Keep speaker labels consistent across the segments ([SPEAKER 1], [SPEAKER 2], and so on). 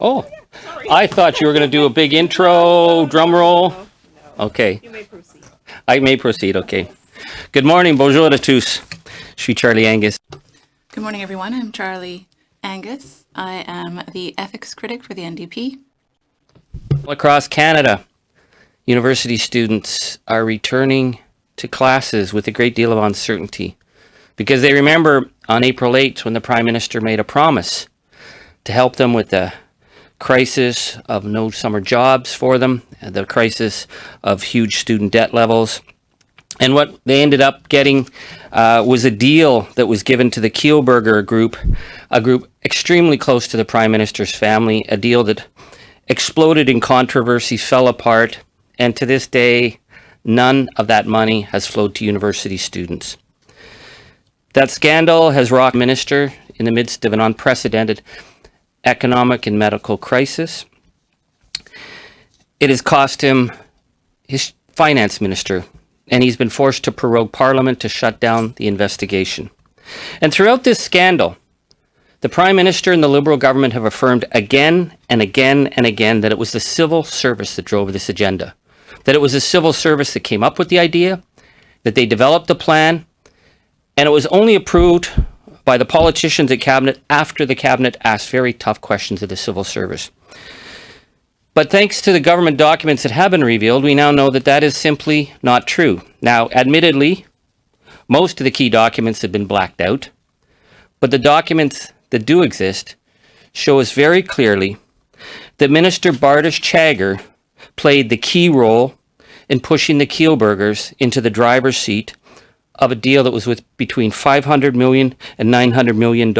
[SPEAKER 1] Oh, I thought you were going to do a big intro, drum roll.
[SPEAKER 2] No.
[SPEAKER 1] Okay,
[SPEAKER 2] You may proceed.
[SPEAKER 1] I may proceed, okay. Good morning, bonjour à tous. Je suis Charlie Angus.
[SPEAKER 3] Good morning, everyone. I'm Charlie Angus. I am the ethics critic for the NDP.
[SPEAKER 1] Across Canada, university students are returning to classes with a great deal of uncertainty because they remember on April 8th when the Prime Minister made a promise to help them with the crisis of no summer jobs for them, the crisis of huge student debt levels. And what they ended up getting was a deal that was given to the Kielburger group, a group extremely close to the Prime Minister's family, a deal that exploded in controversy, fell apart, and to this day, none of that money has flowed to university students. That scandal has rocked the minister in the midst of an unprecedented economic and medical crisis. It has cost him his finance minister, and he's been forced to prorogue Parliament to shut down the investigation. And throughout this scandal, the Prime Minister and the Liberal government have affirmed again and again and again that it was the civil service that drove this agenda, that it was the civil service that came up with the idea, that they developed the plan, and it was only approved by the politicians at Cabinet after the Cabinet asked very tough questions of the civil service. But thanks to the government documents that have been revealed, we now know that that is simply not true. Now, admittedly, most of the key documents have been blacked out, but the documents that do exist show us very clearly that Minister Bartosz Chagger played the key role in pushing the Kielburgers into the driver's seat of a deal that was with between $500 million and $900 million.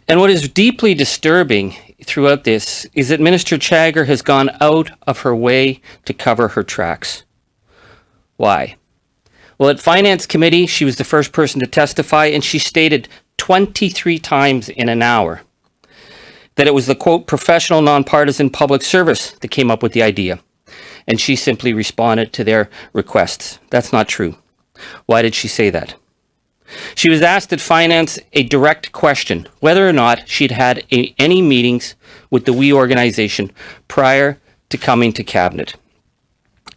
[SPEAKER 1] And what is deeply disturbing throughout this is that Minister Chagger has gone out of her way to cover her tracks. Why? Well, at Finance Committee, she was the first person to testify, and she stated 23 times in an hour that it was the, quote, professional, nonpartisan public service that came up with the idea. And she simply responded to their requests. That's not true. Why did she say that? She was asked at Finance a direct question, whether or not she'd had any meetings with the WE organization prior to coming to Cabinet.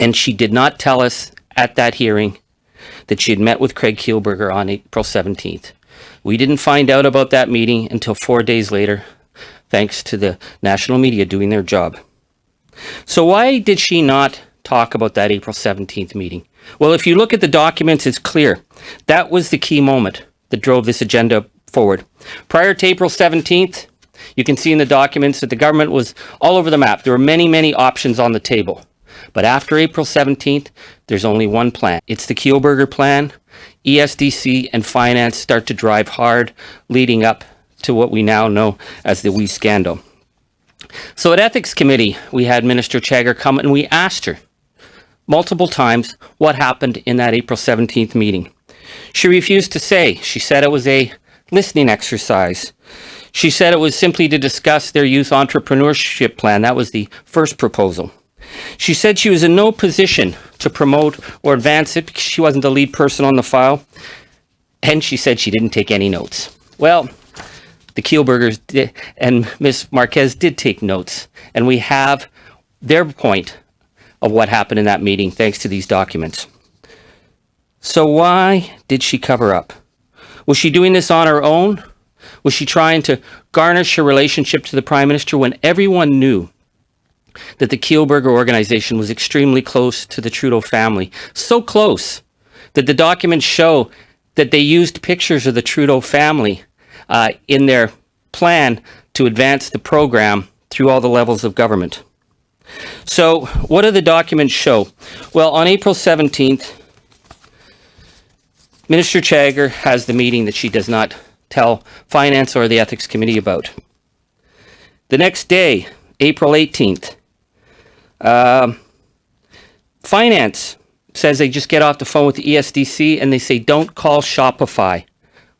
[SPEAKER 1] And she did not tell us at that hearing that she had met with Craig Kielburger on April 17th. We didn't find out about that meeting until 4 days later, thanks to the national media doing their job. So why did she not talk about that April 17th meeting? Well, if you look at the documents, it's clear. That was the key moment that drove this agenda forward. Prior to April 17th, you can see in the documents that the government was all over the map. There were many, many options on the table. But after April 17th, there's only one plan. It's the Kielburger plan. ESDC and Finance start to drive hard, leading up to what we now know as the WE scandal. So at Ethics Committee, we had Minister Chagger come and we asked her multiple times what happened in that April 17th meeting. She refused to say. She said it was a listening exercise. She said it was simply to discuss their youth entrepreneurship plan. That was the first proposal. She said she was in no position to promote or advance it because she wasn't the lead person on the file. And she said she didn't take any notes. Well, the Kielburgers and Ms. Marquez did take notes, and we have their point of what happened in that meeting thanks to these documents. So why did she cover up? Was she doing this on her own? Was she trying to garnish her relationship to the Prime Minister when everyone knew that the Kielburger organization was extremely close to the Trudeau family? So close that the documents show that they used pictures of the Trudeau family in their plan to advance the program through all the levels of government. So what do the documents show? Well, on April 17th, Minister Chagger has the meeting that she does not tell Finance or the Ethics Committee about. The next day, April 18th, Finance says they just get off the phone with the ESDC and they say, don't call Shopify,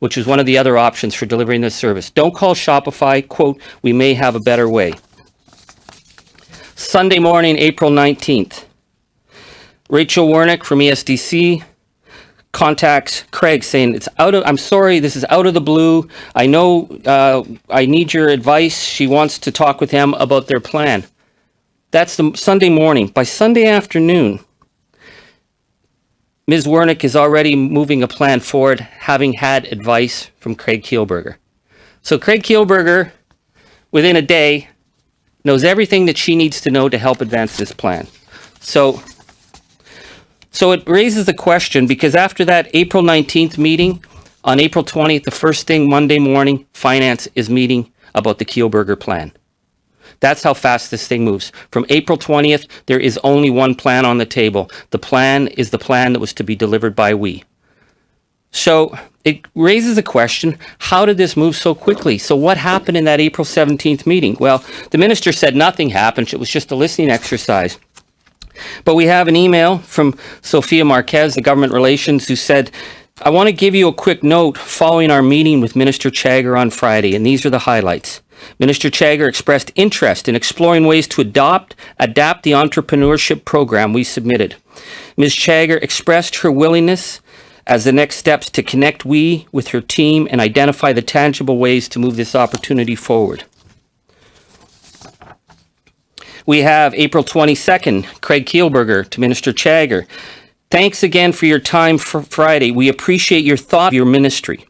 [SPEAKER 1] which is one of the other options for delivering this service. Don't call Shopify, quote, we may have a better way. Sunday morning, April 19th, Rachel Warnick from ESDC contacts Craig saying, I'm sorry, this is out of the blue. I know I need your advice. She wants to talk with him about their plan. That's the Sunday morning. By Sunday afternoon, Ms. Wernick is already moving a plan forward, having had advice from Craig Kielburger. So Craig Kielburger, within a day, knows everything that she needs to know to help advance this plan. So it raises the question, because after that April 19th meeting, on April 20th, the first thing Monday morning, Finance is meeting about the Kielburger plan. That's how fast this thing moves. From April 20th, there is only one plan on the table. The plan is the plan that was to be delivered by we. So it raises a question, how did this move so quickly? So what happened in that April 17th meeting? Well, the minister said nothing happened. It was just a listening exercise. But we have an email from Sophia Marquez, the government relations, who said, I want to give you a quick note following our meeting with Minister Chagger on Friday, and these are the highlights. Minister Chagger expressed interest in exploring ways to adapt the entrepreneurship program we submitted. Ms. Chagger expressed her willingness as the next steps to connect we with her team and identify the tangible ways to move this opportunity forward. We have April 22nd, Craig Kielburger to Minister Chagger. Thanks again for your time for Friday. We appreciate your thought of your ministry.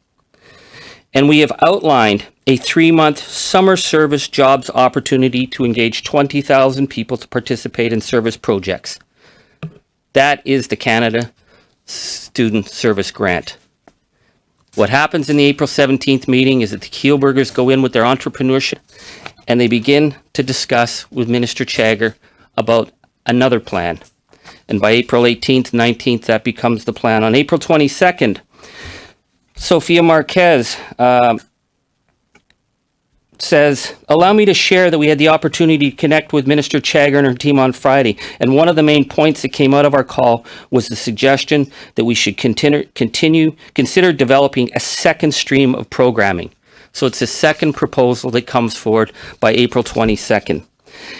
[SPEAKER 1] And we have outlined a 3-month summer service jobs opportunity to engage 20,000 people to participate in service projects. That is the Canada Student Service Grant. What happens in the April 17th meeting is that the Kielburgers go in with their entrepreneurship and they begin to discuss with Minister Chagger about another plan. And by April 18th, 19th, that becomes the plan. On April 22nd, Sophia Marquez says, allow me to share that we had the opportunity to connect with Minister Chagger and her team on Friday. And one of the main points that came out of our call was the suggestion that we should consider developing a second stream of programming. So it's a second proposal that comes forward by April 22nd.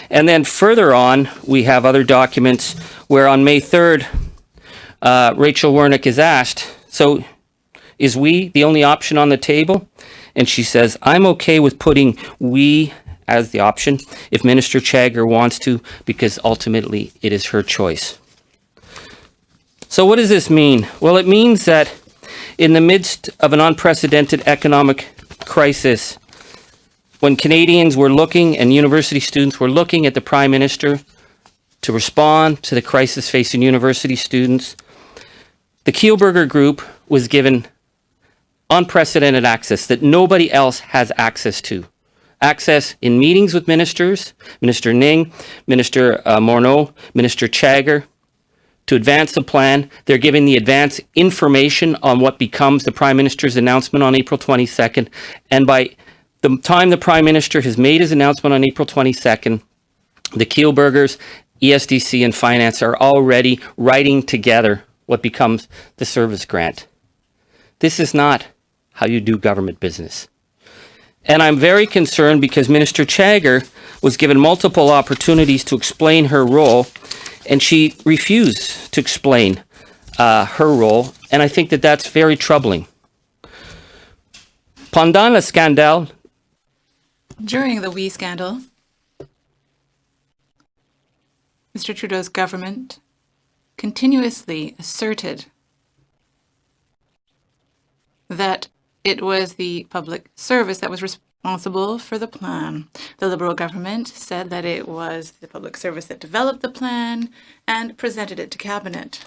[SPEAKER 1] And then further on, we have other documents where on May 3rd, Rachel Wernick is asked, so is we the only option on the table? And she says, I'm okay with putting we as the option if Minister Chagger wants to, because ultimately it is her choice. So what does this mean? Well, it means that in the midst of an unprecedented economic crisis, when Canadians were looking and university students were looking at the Prime Minister to respond to the crisis facing university students, the Kielburger Group was given unprecedented access that nobody else has access to. Access in meetings with ministers, Minister Ning, Minister Morneau, Minister Chagger, to advance the plan. They're giving the advance information on what becomes the Prime Minister's announcement on April 22nd. And by the time the Prime Minister has made his announcement on April 22nd, the Kielburgers, ESDC and Finance are already writing together what becomes the service grant. This is not how you do government business. And I'm very concerned because Minister Chagger was given multiple opportunities to explain her role, and she refused to explain her role, and I think that that's very troubling. Pendant le scandale,
[SPEAKER 3] During the We scandal, Mr. Trudeau's government continuously asserted that it was the public service that was responsible for the plan. The Liberal government said that it was the public service that developed the plan and presented it to Cabinet.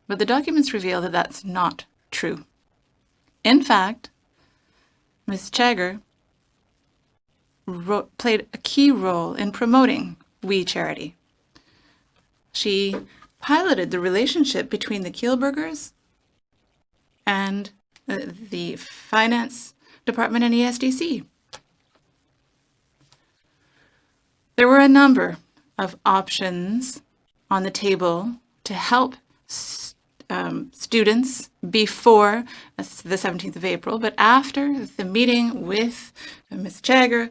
[SPEAKER 3] But the documents reveal that that's not true. In fact, Ms. Chagger played a key role in promoting We Charity. She piloted the relationship between the Kielburgers and the Finance Department and ESDC. There were a number of options on the table to help students before the 17th of April, but after the meeting with Ms. Chagger,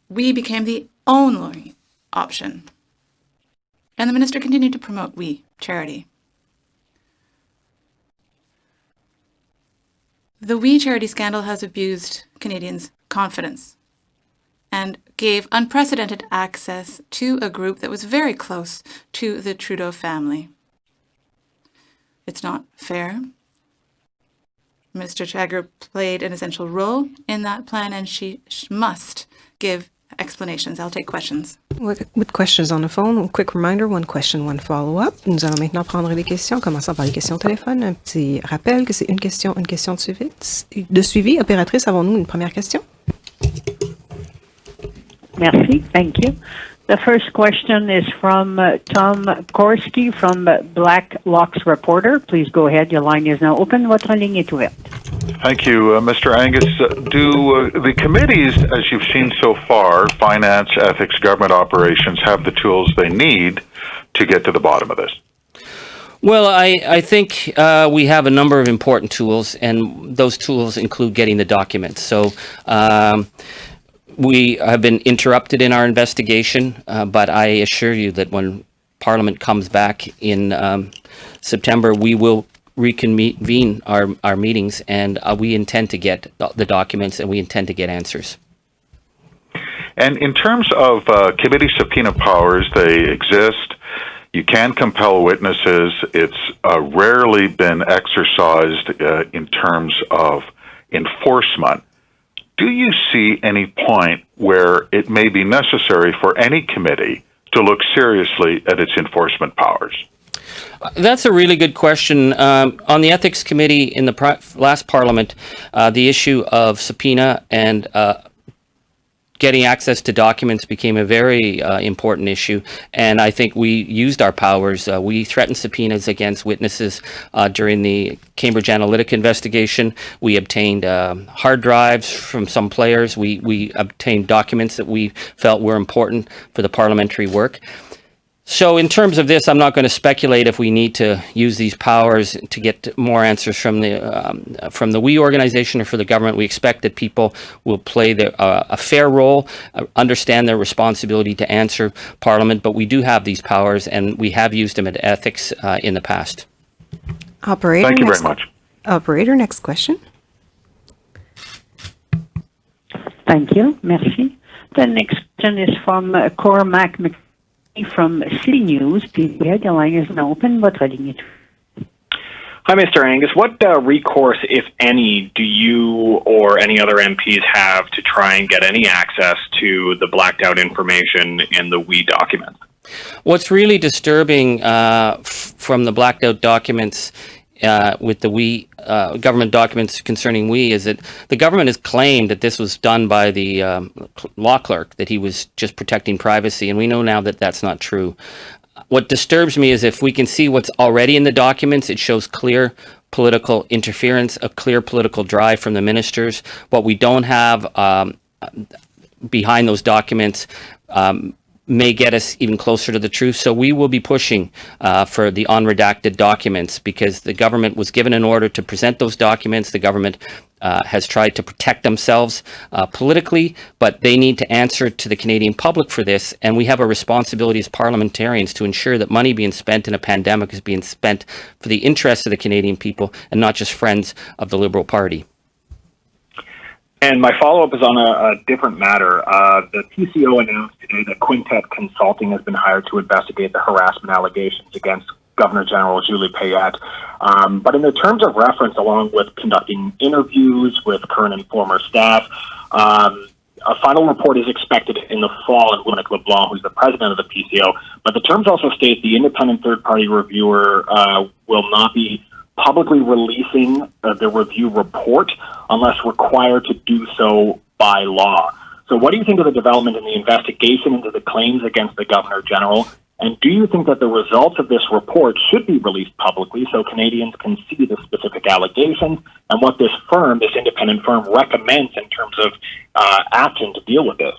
[SPEAKER 3] We became the only option. And the minister continued to promote We Charity. The We Charity scandal has abused Canadians' confidence and gave unprecedented access to a group that was very close to the Trudeau family. It's not fair. Mr. Chagger played an essential role in that plan, and she must give explanations. I'll take questions.
[SPEAKER 2] With questions on the phone, a quick reminder, one question, one follow-up. Nous allons maintenant prendre les questions, commençant par les questions au téléphone. Un petit rappel que c'est une question de suivi. Opératrice, avons-nous une première question?
[SPEAKER 4] Merci. Thank you. The first question is from Tom Korski from Blacklock's Reporter. Please go ahead. Your line is now open. Votre ligne est ouverte.
[SPEAKER 5] Thank you, Mr. Angus. Do the committees, as you've seen so far, finance, ethics, government operations, have the tools they need to get to the bottom of this?
[SPEAKER 1] Well, I think we have a number of important tools, and those tools include getting the documents. So we have been interrupted in our investigation, but I assure you that when Parliament comes back in September, we will reconvene our meetings, and we intend to get the documents, and we intend to get answers.
[SPEAKER 5] And in terms of committee subpoena powers, they exist. You can compel witnesses. It's rarely been exercised in terms of enforcement. Do you see any point where it may be necessary for any committee to look seriously at its enforcement powers?
[SPEAKER 1] That's a really good question. On the Ethics Committee in the last Parliament, the issue of subpoena and getting access to documents became a very important issue, and I think we used our powers. We threatened subpoenas against witnesses during the Cambridge Analytica investigation. We obtained hard drives from some players. We obtained documents that we felt were important for the parliamentary work. So in terms of this, I'm not going to speculate if we need to use these powers to get more answers from the We organization or for the government. We expect that people will play a fair role, understand their responsibility to answer Parliament, but we do have these powers, and we have used them at ethics in the past.
[SPEAKER 2] Operator,
[SPEAKER 5] Thank you very much.
[SPEAKER 2] Operator, next question.
[SPEAKER 4] Thank you. Merci. The next question is from Cormac McCarthy from City News. Please go ahead. Your line is now open. Votre ligne est ouverte.
[SPEAKER 6] Hi, Mr. Angus. What recourse, if any, do you or any other MPs have to try and get any access to the blacked out information in the We documents?
[SPEAKER 1] What's really disturbing from the blacked out documents with the We government documents concerning We is that the government has claimed that this was done by the law clerk, that he was just protecting privacy, and we know now that that's not true. What disturbs me is if we can see what's already in the documents, it shows clear political interference, a clear political drive from the ministers. What we don't have behind those documents may get us even closer to the truth. So we will be pushing for the unredacted documents, because the government was given an order to present those documents. The government has tried to protect themselves politically, but they need to answer to the Canadian public for this. And we have a responsibility as parliamentarians to ensure that money being spent in a pandemic is being spent for the interests of the Canadian people and not just friends of the Liberal Party.
[SPEAKER 6] And my follow-up is on a different matter. The PCO announced today that Quintet Consulting has been hired to investigate the harassment allegations against Governor General Julie Payette. But in the terms of reference, along with conducting interviews with current and former staff, a final report is expected in the fall, and Monique LeBlanc, who's the president of the PCO. But the terms also state the independent third-party reviewer will not be publicly releasing the review report unless required to do so by law. So what do you think of the development in the investigation into the claims against the Governor General? And do you think that the results of this report should be released publicly so Canadians can see the specific allegations and what this firm, this independent firm, recommends in terms of action to deal with this?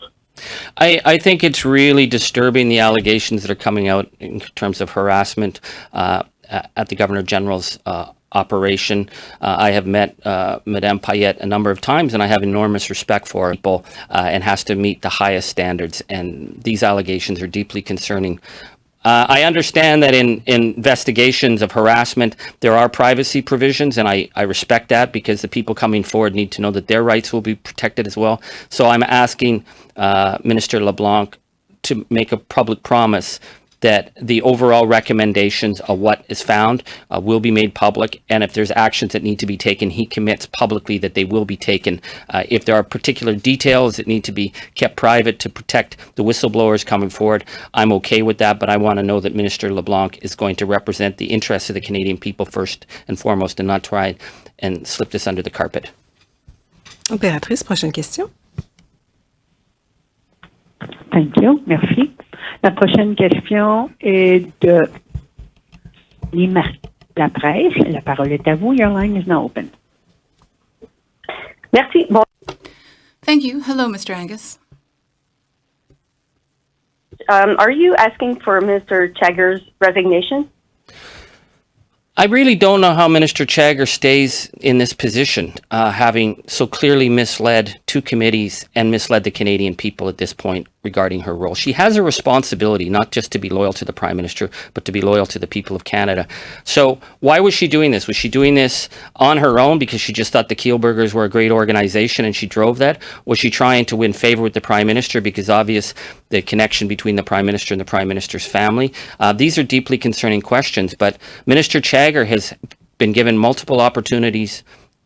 [SPEAKER 1] I think it's really disturbing, the allegations that are coming out in terms of harassment at the Governor General's operation. I have met Madame Payette a number of times, and I have enormous respect for her people and has to meet the highest standards. And these allegations are deeply concerning I understand that in investigations of harassment, there are privacy provisions, and I respect that because the people coming forward need to know that their rights will be protected as well. So I'm asking Minister LeBlanc to make a public promise that the overall recommendations of what is found will be made public, and if there's actions that need to be taken, he commits publicly that they will be taken. If there are particular details that need to be kept private to protect the whistleblowers coming forward, I'm okay with that, but I want to know that Minister LeBlanc is going to represent the interests of the Canadian people first and foremost and not try and slip this under the carpet.
[SPEAKER 2] Opératrice, prochaine question.
[SPEAKER 4] Thank you. Merci. La prochaine question est de la presse. La parole est à vous. Your line is now open.
[SPEAKER 7] Merci. Bon.
[SPEAKER 3] Thank you. Hello, Mr. Angus.
[SPEAKER 7] Are you asking for Mr. Chagger's resignation?
[SPEAKER 1] I really don't know how Minister Chagger stays in this position, having so clearly misled two committees and misled the Canadian people at this point regarding her role. She has a responsibility not just to be loyal to the Prime Minister, but to be loyal to the people of Canada. So why was she doing this? Was she doing this on her own because she just thought the Kielburgers were a great organization and she drove that? Was she trying to win favor with the Prime Minister because obvious the connection between the Prime Minister and the Prime Minister's family? These are deeply concerning questions, but Minister Chagger has been given multiple opportunities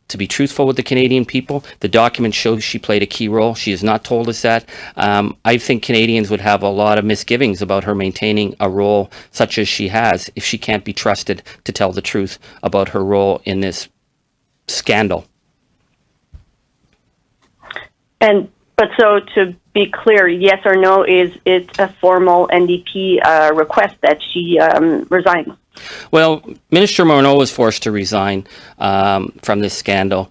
[SPEAKER 1] to be truthful with the Canadian people. The document shows she played a key role. She has not told us that. I think Canadians would have a lot of misgivings about her maintaining a role such as she has if she can't be trusted to tell the truth about her role in this scandal.
[SPEAKER 7] But so to be clear, yes or no, is it a formal NDP request that she resign?
[SPEAKER 1] Well, Minister Morneau was forced to resign from this scandal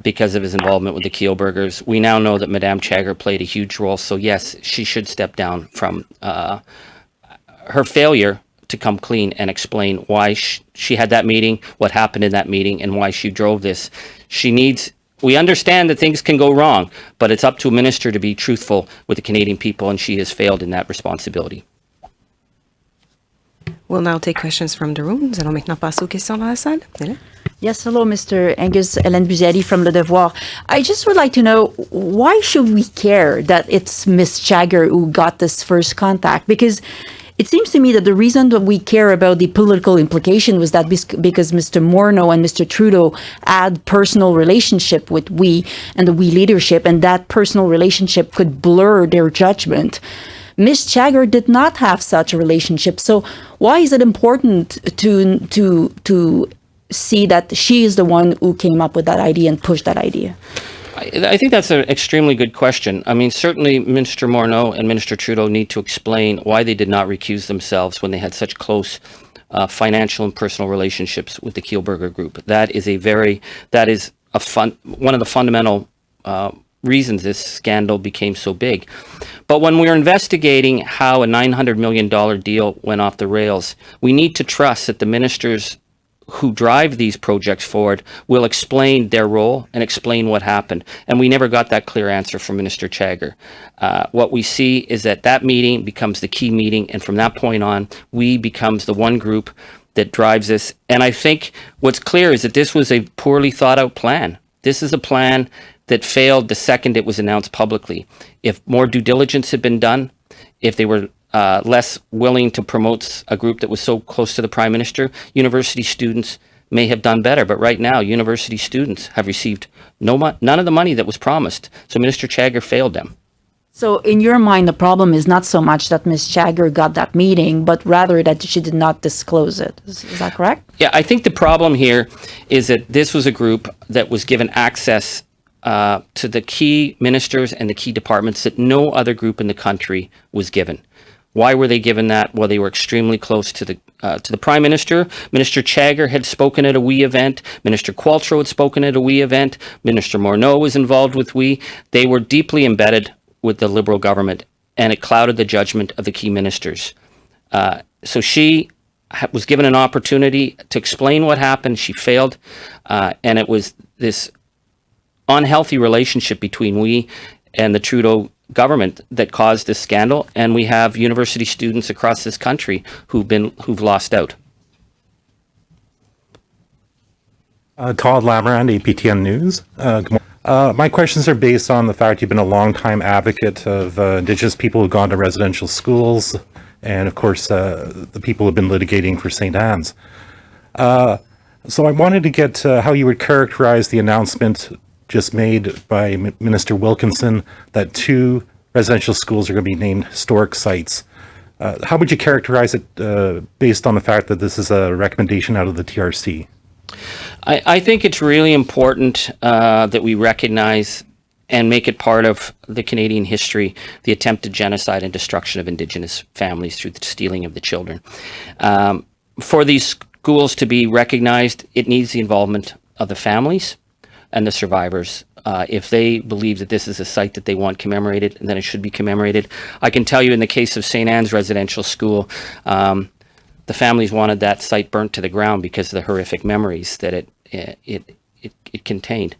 [SPEAKER 1] because of his involvement with the Kielburgers. We now know that Madame Chagger played a huge role, so yes, she should step down from her failure to come clean and explain why she had that meeting, what happened in that meeting, and why she drove this. We understand that things can go wrong, but it's up to a minister to be truthful with the Canadian people, and she has failed in that responsibility.
[SPEAKER 2] We'll now take questions from the room. Nous allons maintenant passer aux questions dans la salle. Hélène?
[SPEAKER 8] Yes, hello, Mr. Angus. Hélène Buziati from Le Devoir. I just would like to know, why should we care that it's Miss Chagger who got this first contact? Because it seems to me that the reason that we care about the political implication was that because Mr. Morneau and Mr. Trudeau had personal relationship with we and the we leadership, and that personal relationship could blur their judgment. Miss Chagger did not have such a relationship. So why is it important to see that she is the one who came up with that idea and pushed that idea?
[SPEAKER 1] I think that's an extremely good question. I mean, certainly Minister Morneau and Minister Trudeau need to explain why they did not recuse themselves when they had such close financial and personal relationships with the Kielburger Group. That is one of the fundamental reasons this scandal became so big. But when we're investigating how a $900 million deal went off the rails, we need to trust that the ministers who drive these projects forward will explain their role and explain what happened. And we never got that clear answer from Minister Chagger. What we see is that meeting becomes the key meeting, and from that point on, we becomes the one group that drives this. And I think what's clear is that this was a poorly thought out plan. This is a plan that failed the second it was announced publicly. If more due diligence had been done, if they were less willing to promote a group that was so close to the Prime Minister, university students may have done better. But right now, university students have received none of the money that was promised. So Minister Chagger failed them.
[SPEAKER 8] So in your mind, the problem is not so much that Ms. Chagger got that meeting, but rather that she did not disclose it. Is that correct?
[SPEAKER 1] Yeah, I think the problem here is that this was a group that was given access to the key ministers and the key departments that no other group in the country was given. Why were they given that? Well, they were extremely close to the Prime Minister. Minister Chagger had spoken at a WE event. Minister Qualtrough had spoken at a WE event. Minister Morneau was involved with WE. They were deeply embedded with the Liberal government, and it clouded the judgment of the key ministers. So she was given an opportunity to explain what happened. She failed, and it was this unhealthy relationship between WE and the Trudeau government that caused this scandal, and we have university students across this country who've lost out.
[SPEAKER 9] Todd Lamarand, APTN News. Good morning. My questions are based on the fact you've been a long-time advocate of Indigenous people who've gone to residential schools, and of course, the people who've been litigating for St. Anne's. So I wanted to get how you would characterize the announcement just made by Minister Wilkinson that 2 residential schools are going to be named historic sites. How would you characterize it based on the fact that this is a recommendation out of the TRC?
[SPEAKER 1] I think it's really important that we recognize and make it part of the Canadian history, the attempted genocide and destruction of Indigenous families through the stealing of the children. For these schools to be recognized, it needs the involvement of the families and the survivors. If they believe that this is a site that they want commemorated, then it should be commemorated. I can tell you in the case of St. Anne's Residential School, the families wanted that site burnt to the ground because of the horrific memories that it contained.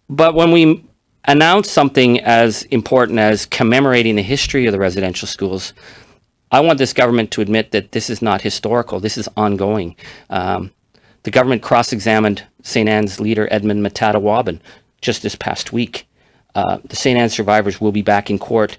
[SPEAKER 1] But when we announce something as important as commemorating the history of the residential schools, I want this government to admit that this is not historical, this is ongoing. The government cross-examined St. Anne's leader Edmund Matata-Wabin just this past week. The St. Anne's survivors will be back in court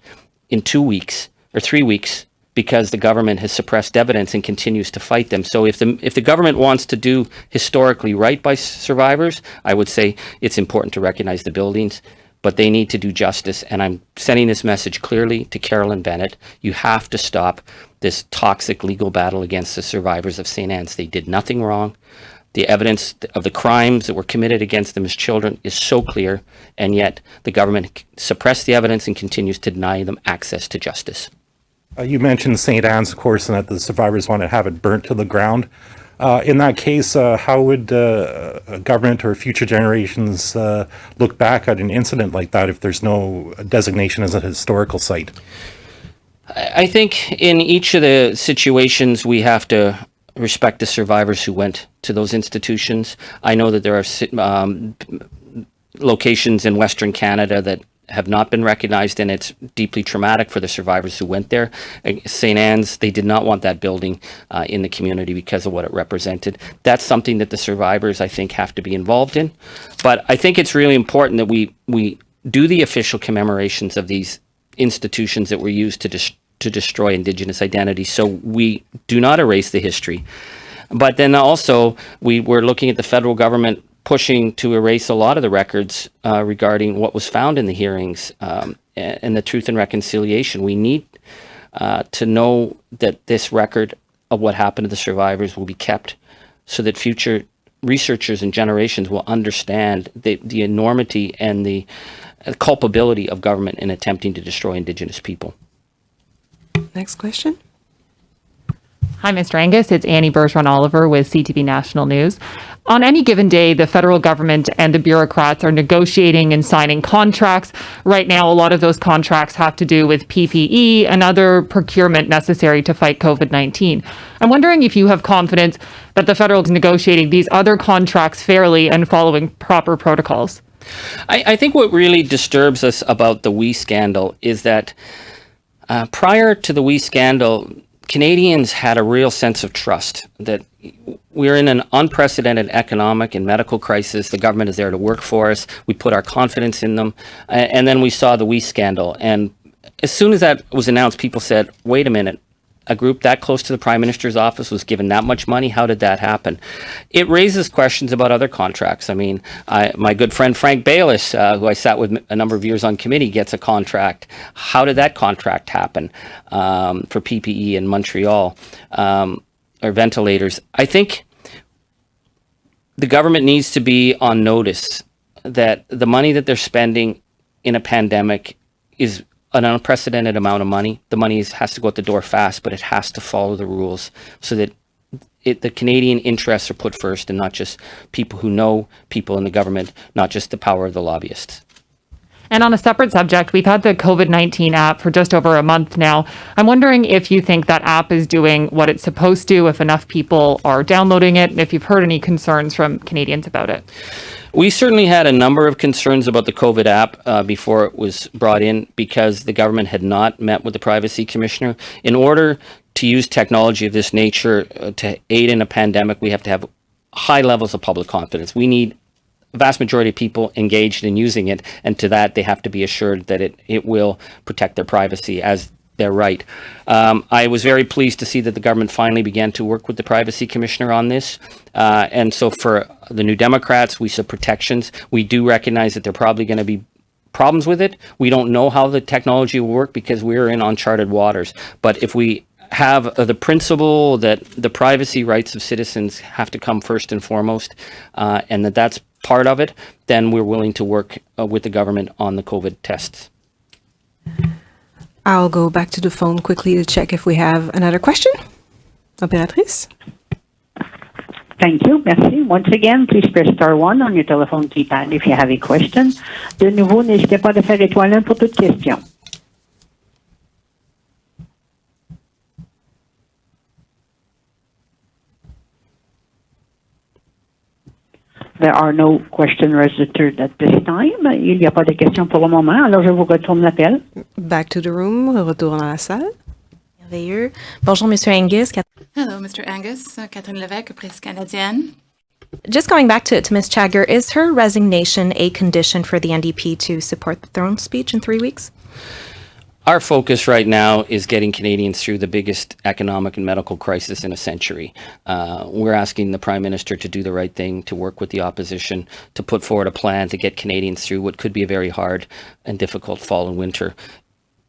[SPEAKER 1] in 2 weeks or 3 weeks because the government has suppressed evidence and continues to fight them. So if the government wants to do historically right by survivors, I would say it's important to recognize the buildings, but they need to do justice. And I'm sending this message clearly to Carolyn Bennett. You have to stop this toxic legal battle against the survivors of St. Anne's. They did nothing wrong. The evidence of the crimes that were committed against them as children is so clear, and yet the government suppressed the evidence and continues to deny them access to justice.
[SPEAKER 9] You mentioned St. Anne's, of course, and that the survivors want to have it burnt to the ground. In that case, how would a government or future generations look back at an incident like that if there's no designation as a historical site?
[SPEAKER 1] I think in each of the situations we have to respect the survivors who went to those institutions. I know that there are locations in Western Canada that have not been recognized, and it's deeply traumatic for the survivors who went there. St. Anne's, they did not want that building in the community because of what it represented. That's something that the survivors, I think, have to be involved in. But I think it's really important that we do the official commemorations of these institutions that were used to destroy Indigenous identity, so we do not erase the history. But then also, we're looking at the federal government pushing to erase a lot of the records regarding what was found in the hearings and the Truth and Reconciliation. We need to know that this record of what happened to the survivors will be kept so that future researchers and generations will understand the enormity and the culpability of government in attempting to destroy Indigenous people.
[SPEAKER 2] Next question.
[SPEAKER 10] Hi, Mr. Angus. It's Annie Bergeron-Oliver with CTV National News. On any given day, the federal government and the bureaucrats are negotiating and signing contracts. Right now, a lot of those contracts have to do with PPE and other procurement necessary to fight COVID-19. I'm wondering if you have confidence that the federal is negotiating these other contracts fairly and following proper protocols.
[SPEAKER 1] I think what really disturbs us about the WE scandal is that prior to the WE scandal, Canadians had a real sense of trust that we're in an unprecedented economic and medical crisis. The government is there to work for us. We put our confidence in them. And then we saw the WE scandal. And as soon as that was announced, people said, wait a minute, a group that close to the Prime Minister's office was given that much money? How did that happen? It raises questions about other contracts. I mean, my good friend Frank Baylis, who I sat with a number of years on committee, gets a contract. How did that contract happen for PPE in Montreal or ventilators? I think the government needs to be on notice that the money that they're spending in a pandemic is an unprecedented amount of money. The money has to go out the door fast, but it has to follow the rules so that the Canadian interests are put first and not just people who know people in the government, not just the power of the lobbyists.
[SPEAKER 10] And on a separate subject, we've had the COVID-19 app for just over a month now. I'm wondering if you think that app is doing what it's supposed to, if enough people are downloading it, and if you've heard any concerns from Canadians about it.
[SPEAKER 1] We certainly had a number of concerns about the COVID app before it was brought in because the government had not met with the privacy commissioner. In order to use technology of this nature to aid in a pandemic, we have to have high levels of public confidence. We need a vast majority of people engaged in using it, and to that they have to be assured that it will protect their privacy as their right. I was very pleased to see that the government finally began to work with the privacy commissioner on this. And so for the New Democrats, we saw protections. We do recognize that there are probably going to be problems with it. We don't know how the technology will work because we're in uncharted waters. But if we have the principle that the privacy rights of citizens have to come first and foremost, and that's part of it, then we're willing to work with the government on the COVID tests.
[SPEAKER 2] I'll go back to the phone quickly to check if we have another question. Opératrice?
[SPEAKER 4] Thank you. Merci. Once again, please press star 1 on your telephone keypad if you have a question. De nouveau, n'hésitez pas de faire étoile 1 pour toute question. There are no questions registered at this time. Il n'y a pas de questions pour le moment, alors je vous retourne l'appel.
[SPEAKER 2] Back to the room, retour dans la salle.
[SPEAKER 11] Merveilleux. Bonjour, Monsieur Angus.
[SPEAKER 3] Hello, Mr. Angus. Catherine Lévesque, presse canadienne.
[SPEAKER 11] Just going back to Ms. Chagger, is her resignation a condition for the NDP to support the throne speech in 3 weeks?
[SPEAKER 1] Our focus right now is getting Canadians through the biggest economic and medical crisis in a century. We're asking the Prime Minister to do the right thing, to work with the opposition, to put forward a plan to get Canadians through what could be a very hard and difficult fall and winter.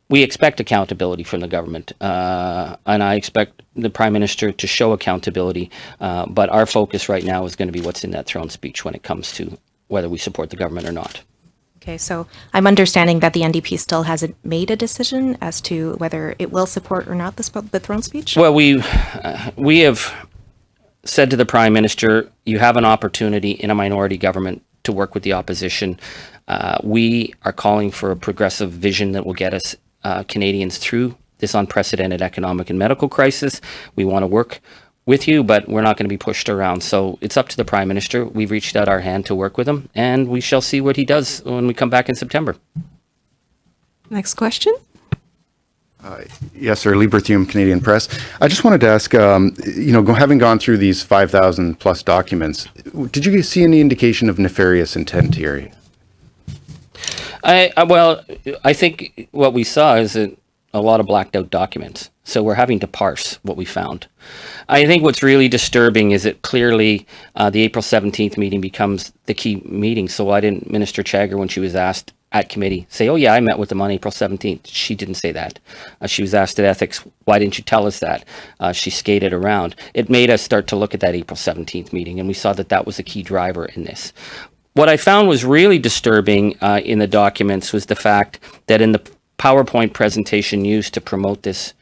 [SPEAKER 1] We expect accountability from the government, and I expect the Prime Minister to show accountability, but our focus right now is going to be what's in that throne speech when it comes to whether we support the government or not.
[SPEAKER 11] Okay, so I'm understanding that the NDP still hasn't made a decision as to whether it will support or not the throne speech?
[SPEAKER 1] Well, we have said to the Prime Minister, you have an opportunity in a minority government to work with the opposition. We are calling for a progressive vision that will get us Canadians through this unprecedented economic and medical crisis. We want to work with you, but we're not going to be pushed around. So it's up to the Prime Minister. We've reached out our hand to work with him, and we shall see what he does when we come back in September.
[SPEAKER 2] Next question.
[SPEAKER 12] Yes, sir. Lee Berthium, Canadian Press. I just wanted to ask, having gone through these 5,000 plus documents, did you see any indication of nefarious intent here?
[SPEAKER 1] I think what we saw is a lot of blacked out documents. So we're having to parse what we found. I think what's really disturbing is that clearly the April 17th meeting becomes the key meeting. So why didn't Minister Chagger, when she was asked at committee, say, oh yeah, I met with them on April 17th. She didn't say that. She was asked at ethics, why didn't you tell us that? She skated around. It made us start to look at that April 17th meeting, and we saw that that was a key driver in this. What I found was really disturbing in the documents was the fact that in the PowerPoint presentation used to promote this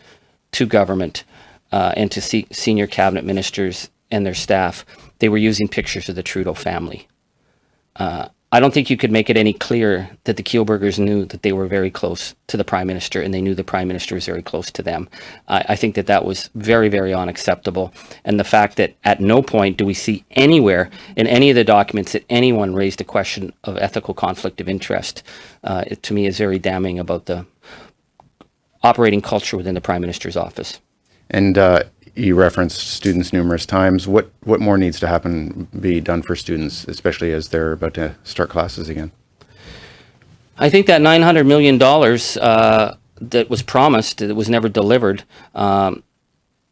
[SPEAKER 1] to government and to senior cabinet ministers and their staff, they were using pictures of the Trudeau family. I don't think you could make it any clearer that the Kielburgers knew that they were very close to the Prime Minister, and they knew the Prime Minister was very close to them. I think that that was very, very unacceptable. And the fact that at no point do we see anywhere in any of the documents that anyone raised a question of ethical conflict of interest, it, to me, is very damning about the operating culture within the Prime Minister's office.
[SPEAKER 12] And you referenced students numerous times. What more needs to be done for students, especially as they're about to start classes again?
[SPEAKER 1] I think that $900 million that was promised, that was never delivered,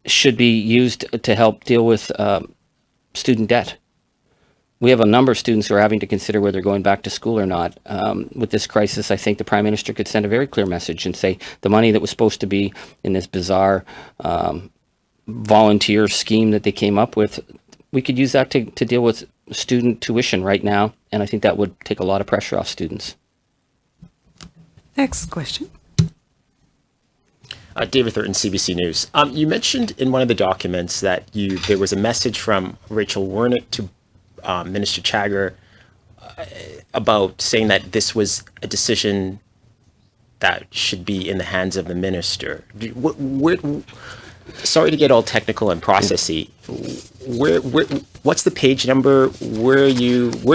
[SPEAKER 1] should be used to help deal with student debt. We have a number of students who are having to consider whether they're going back to school or not. With this crisis, I think the Prime Minister could send a very clear message and say the money that was supposed to be in this bizarre volunteer scheme that they came up with, we could use that to deal with student tuition right now, and I think that would take a lot of pressure off students.
[SPEAKER 2] Next question.
[SPEAKER 13] David Thurton, CBC News. You mentioned in one of the documents that there was a message from Rachel Wernick to Minister Chagger about saying that this was a decision that should be in the hands of the minister. sorry to get all technical and processy. Where, what's the page number? Where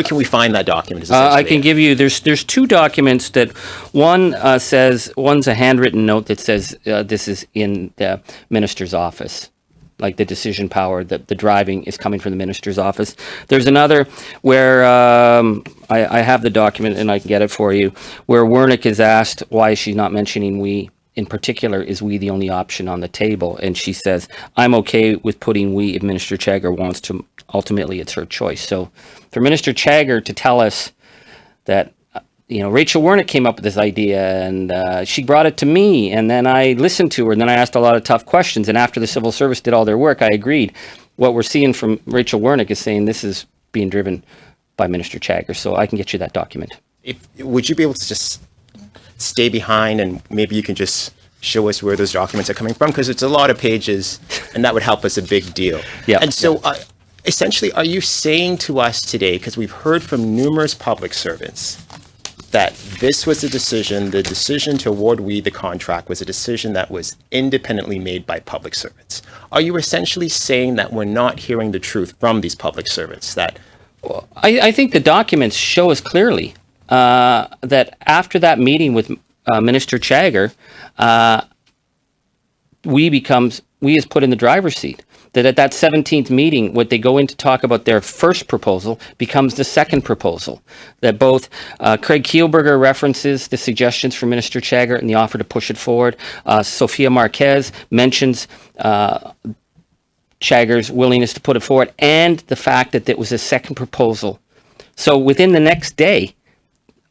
[SPEAKER 13] can we find that document?
[SPEAKER 1] I can give you, there's two documents that one says, one's a handwritten note that says this is in the minister's office. Like the decision power, the driving is coming from the minister's office. There's another where I have the document and I can get it for you, where Wernick is asked why is she not mentioning we. In particular, is we the only option on the table? And she says, I'm okay with putting we if Minister Chagger wants to. Ultimately, it's her choice. So for Minister Chagger to tell us that, Rachel Wernick came up with this idea and she brought it to me and then I listened to her and then I asked a lot of tough questions. And after the civil service did all their work, I agreed. What we're seeing from Rachel Wernick is saying this is being driven by Minister Chagger. So I can get you that document.
[SPEAKER 13] Would you be able to just stay behind and maybe you can just show us where those documents are coming from? Because it's a lot of pages and that would help us a big deal.
[SPEAKER 1] Yeah.
[SPEAKER 13] And so essentially, are you saying to us today, because we've heard from numerous public servants, that this was the decision to award we the contract was a decision that was independently made by public servants? Are you essentially saying that we're not hearing the truth from these public servants?
[SPEAKER 1] Well, I think the documents show us clearly that after that meeting with Minister Chagger, we is put in the driver's seat. That at that 17th meeting, what they go in to talk about their first proposal becomes the second proposal. That both Craig Kielburger references the suggestions from Minister Chagger and the offer to push it forward. Sophia Marquez mentions Chagger's willingness to put it forward and the fact that it was a second proposal. So within the next day,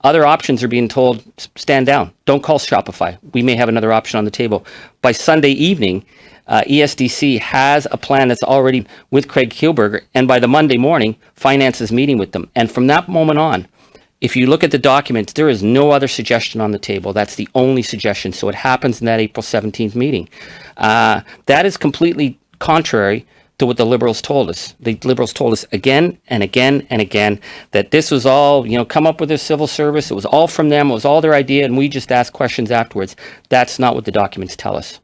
[SPEAKER 1] other options are being told, stand down, don't call Shopify. We may have another option on the table. By Sunday evening, ESDC has a plan that's already with Craig Kielburger, and by the Monday morning, Finance is meeting with them. And from that moment on, if you look at the documents, there is no other suggestion on the table. That's the only suggestion. So it happens in that April 17th meeting. That is completely contrary to what the Liberals told us. The Liberals told us again and again and again that this was all, come up with a civil service. It was all from them. It was all their idea, and we just asked questions afterwards. That's not what the documents tell us.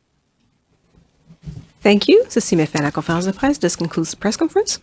[SPEAKER 2] Thank you. Ceci met fin à la conférence de presse. This concludes the press conference.